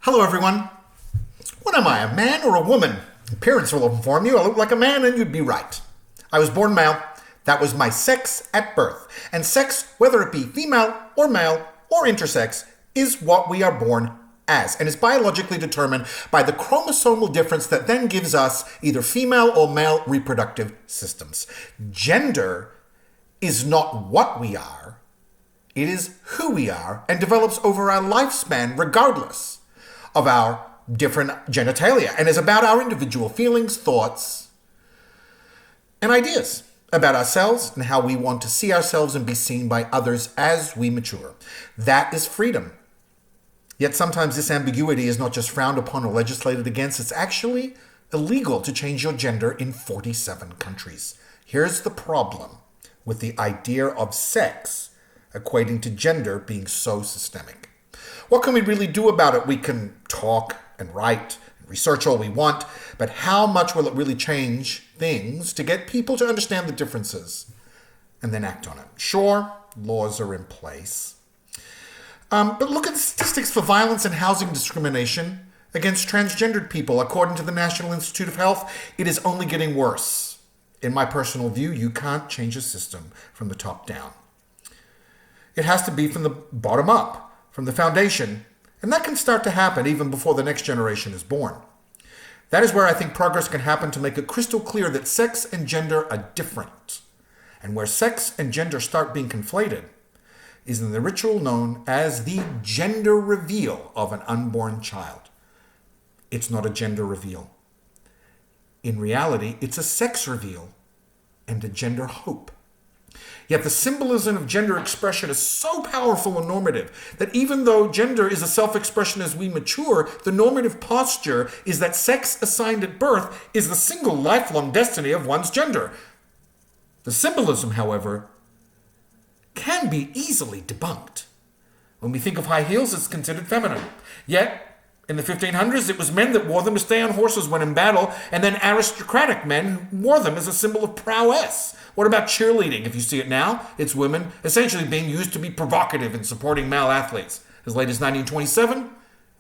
Hello, everyone. What am I, a man or a woman? Appearance will inform you. I look like a man, and you'd be right. I was born male. That was my sex at birth. And sex, whether it be female or male or intersex, is what we are born as, and is biologically determined by the chromosomal difference that then gives us either female or male reproductive systems. Gender is not what we are. It is who we are and develops over our lifespan regardless of our different genitalia, and is about our individual feelings, thoughts, and ideas about ourselves and how we want to see ourselves and be seen by others as we mature. That is freedom. Yet sometimes this ambiguity is not just frowned upon or legislated against, it's actually illegal to change your gender in 47 countries. Here's the problem with the idea of sex equating to gender being so systemic. What can we really do about it? We can talk and write and research all we want, but how much will it really change things to get people to understand the differences and then act on it? Sure, laws are in place. But look at the statistics for violence and housing discrimination against transgendered people. According to the National Institute of Health, it is only getting worse. In my personal view, you can't change a system from the top down. It has to be from the bottom up, from the foundation, and that can start to happen even before the next generation is born. That is where I think progress can happen to make it crystal clear that sex and gender are different. And where sex and gender start being conflated is in the ritual known as the gender reveal of an unborn child. It's not a gender reveal. In reality, it's a sex reveal and a gender hope. Yet the symbolism of gender expression is so powerful and normative that even though gender is a self-expression as we mature, the normative posture is that sex assigned at birth is the single lifelong destiny of one's gender. The symbolism, however, can be easily debunked. When we think of high heels, it's considered feminine. Yet, in the 1500s, it was men that wore them to stay on horses when in battle, and then aristocratic men who wore them as a symbol of prowess. What about cheerleading? If you see it now, it's women essentially being used to be provocative in supporting male athletes. As late as 1927,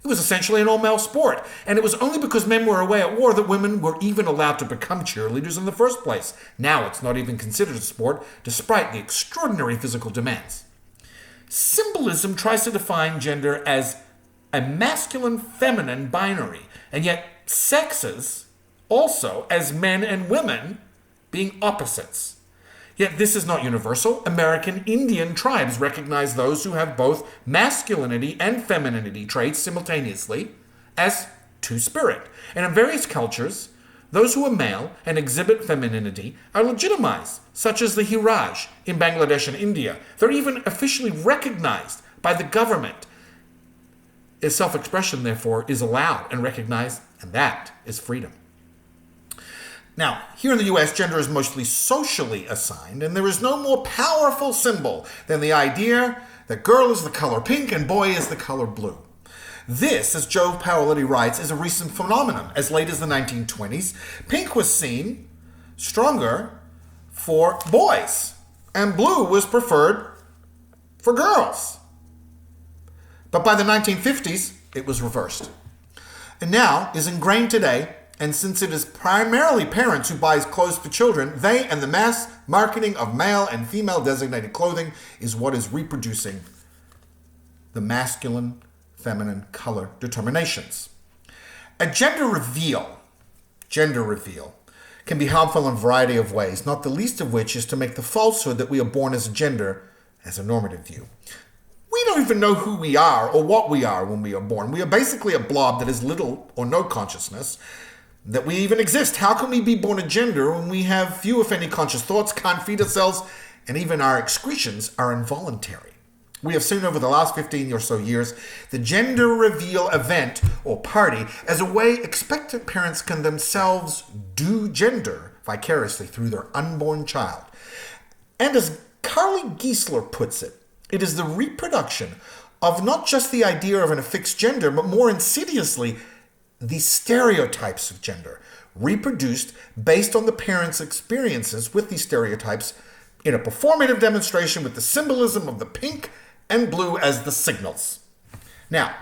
it was essentially an all-male sport. And it was only because men were away at war that women were even allowed to become cheerleaders in the first place. Now it's not even considered a sport, despite the extraordinary physical demands. Symbolism tries to define gender as a masculine-feminine binary, and yet sexes also as men and women being opposites. Yet this is not universal. American Indian tribes recognize those who have both masculinity and femininity traits simultaneously as two-spirit. And in various cultures, those who are male and exhibit femininity are legitimized, such as the Hiraj in Bangladesh and India. They're even officially recognized by the government. As self-expression, therefore, is allowed and recognized, and that is freedom. Now, here in the U.S., gender is mostly socially assigned, and there is no more powerful symbol than the idea that girl is the color pink and boy is the color blue. This, as Joe Paoletti writes, is a recent phenomenon. As late as the 1920s, pink was seen stronger for boys, and blue was preferred for girls. But by the 1950s, it was reversed. And now is ingrained today, and since it is primarily parents who buy clothes for children, they and the mass marketing of male and female designated clothing is what is reproducing the masculine, feminine color determinations. A gender reveal can be harmful in a variety of ways, not the least of which is to make the falsehood that we are born as a gender as a normative view. We don't even know who we are or what we are when we are born. We are basically a blob that has little or no consciousness that we even exist. How can we be born a gender when we have few, if any, conscious thoughts, can't feed ourselves, and even our excretions are involuntary? We have seen over the last 15 or so years the gender reveal event or party as a way expectant parents can themselves do gender vicariously through their unborn child. And as Carly Giesler puts it, it is the reproduction of not just the idea of an affixed gender, but more insidiously, the stereotypes of gender, reproduced based on the parents' experiences with these stereotypes in a performative demonstration with the symbolism of the pink and blue as the signals. Now,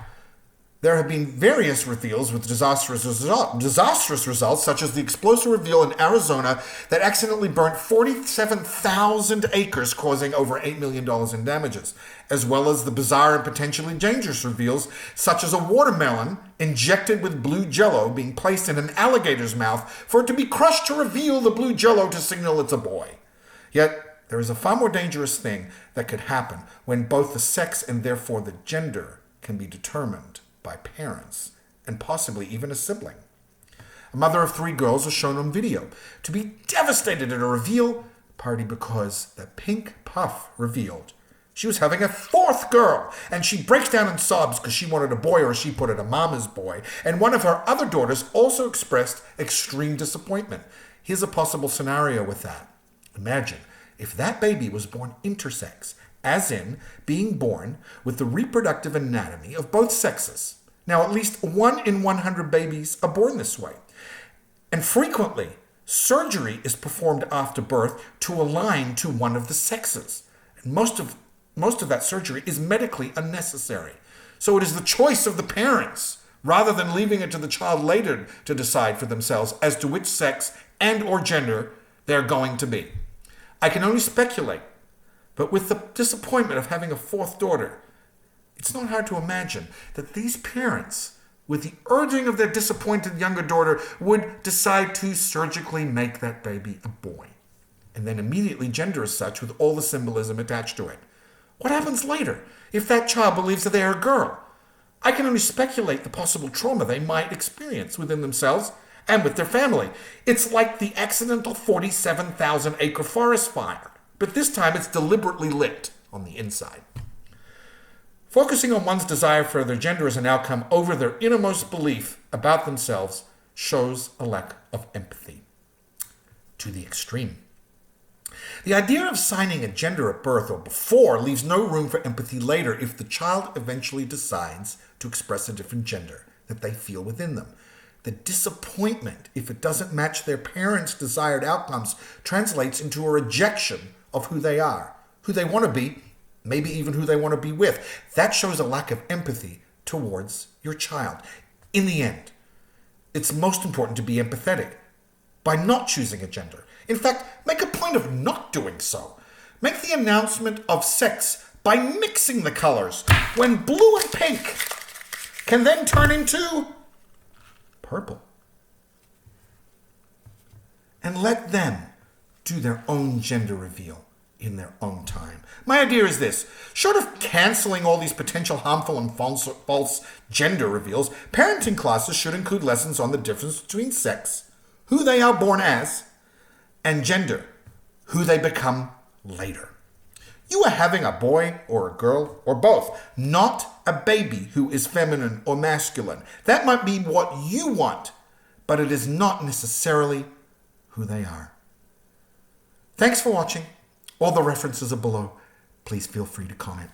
There have been various reveals with disastrous results, such as the explosive reveal in Arizona that accidentally burnt 47,000 acres, causing over $8 million in damages, as well as the bizarre and potentially dangerous reveals, such as a watermelon injected with blue jello being placed in an alligator's mouth for it to be crushed to reveal the blue jello to signal it's a boy. Yet, there is a far more dangerous thing that could happen when both the sex and therefore the gender can be determined by parents, and possibly even a sibling. A mother of 3 girls was shown on video to be devastated at a reveal party because the pink puff revealed she was having a 4th girl, and she breaks down in sobs because she wanted a boy, or she put it, a mama's boy, and one of her other daughters also expressed extreme disappointment. Here's a possible scenario with that. Imagine if that baby was born intersex, as in being born with the reproductive anatomy of both sexes. Now, at least 1 in 100 babies are born this way. And frequently, surgery is performed after birth to align to one of the sexes. And most of that surgery is medically unnecessary. So it is the choice of the parents, rather than leaving it to the child later to decide for themselves as to which sex and or gender they're going to be. I can only speculate, but with the disappointment of having a 4th daughter, it's not hard to imagine that these parents, with the urging of their disappointed younger daughter, would decide to surgically make that baby a boy, and then immediately gender as such with all the symbolism attached to it. What happens later if that child believes that they are a girl? I can only speculate the possible trauma they might experience within themselves and with their family. It's like the accidental 47,000-acre forest fire, but this time it's deliberately lit on the inside. Focusing on one's desire for their gender as an outcome over their innermost belief about themselves shows a lack of empathy to the extreme. The idea of assigning a gender at birth or before leaves no room for empathy later if the child eventually decides to express a different gender that they feel within them. The disappointment, if it doesn't match their parents' desired outcomes, translates into a rejection of who they are, who they want to be, maybe even who they want to be with. That shows a lack of empathy towards your child. In the end, it's most important to be empathetic by not choosing a gender. In fact, make a point of not doing so. Make the announcement of sex by mixing the colors, when blue and pink can then turn into purple. And let them do their own gender reveal in their own time. My idea is this: short of canceling all these potential harmful and false gender reveals, parenting classes should include lessons on the difference between sex, who they are born as, and gender, who they become later. You are having a boy or a girl or both, not a baby who is feminine or masculine. That might be what you want, but it is not necessarily who they are. Thanks for watching. All the references are below. Please feel free to comment.